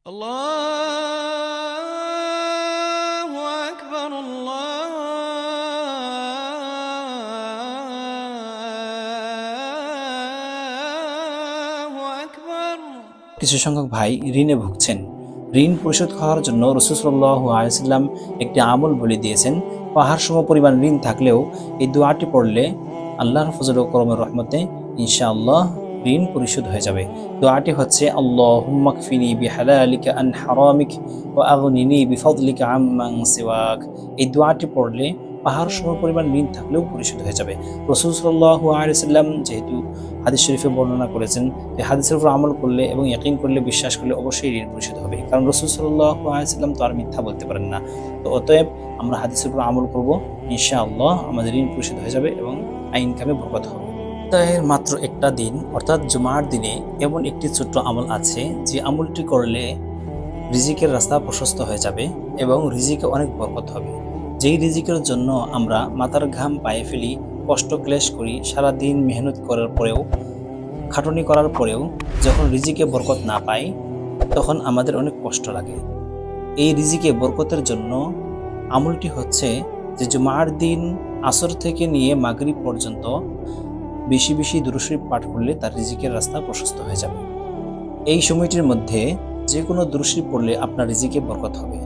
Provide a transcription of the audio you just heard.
আল্লাহু আকবার, আল্লাহু আকবার। কিছু সংখ্যক ভাই ঋণে ভুগছেন। ঋণ পরিশোধ করার জন্য রাসূল সাল্লাল্লাহু আলাইহি ওয়াসাল্লাম একটি আমল বলে দিয়েছেন। পাহাড় সম পরিমাণ ঋণ থাকলেও এই দোয়াটি পড়লে আল্লাহর ফজল ও করমের রহমতে ইনশাআল্লাহ ঋণ পরিশোধ হয়ে যাবে। দোয়াটি হচ্ছে আল্লাহুম্মা কফিনি বিহালালিকা আন হারামিক ওয়া আগনিনি বিফদলিকা আম্মান সিওয়াক। এই দোয়াটি পড়লে পাহাড় সম পরিমাণ ঋণ থাকলেও পরিশোধ হয়ে যাবে। রাসূল সাল্লাল্লাহু আলাইহি ওয়াসাল্লাম যেহেতু হাদিস শরীফে বর্ণনা করেছেন, এই হাদিসের উপর আমল করলে এবং ইয়াকিন করলে, বিশ্বাস করলে অবশ্যই ঋণ পরিশোধ হবে। কারণ রাসূল সাল্লাল্লাহু আলাইহি ওয়াসাল্লাম তো আর মিথ্যা বলতে পারেন না। তো অতএব আমরা হাদিসের উপর আমল করব, ইনশাআল্লাহ আমাদের ঋণ পরিশোধ হয়ে যাবে এবং ইনকামে বরকত হবে। সপ্তাহের মাত্র একটা দিন অর্থাৎ জুমার দিনে এমন একটি ছোট্ট আমল আছে যে আমলটি করলে রিজিকের রাস্তা প্রশস্ত হয়ে যাবে এবং রিজিকে অনেক বরকত হবে। যেই রিজিকের জন্য আমরা মাথার ঘাম পায়ে ফেলি, কষ্ট ক্লেশ করি, সারাদিন মেহনত করার পরেও, খাটুনি করার পরেও যখন রিজিকে বরকত না পাই তখন আমাদের অনেক কষ্ট লাগে। এই রিজিকে বরকতের জন্য আমলটি হচ্ছে যে জুমার দিন আসর থেকে নিয়ে মাগরিব পর্যন্ত বেশি বেশি দুরূদ শরীফ পাঠ করলে তার রিজিকের রাস্তা প্রশস্ত হয়ে যাবে। এই সময়টির মধ্যে যে কোনো দুরূদ শরীফ পড়লে আপনার রিজিকে বরকত হবে।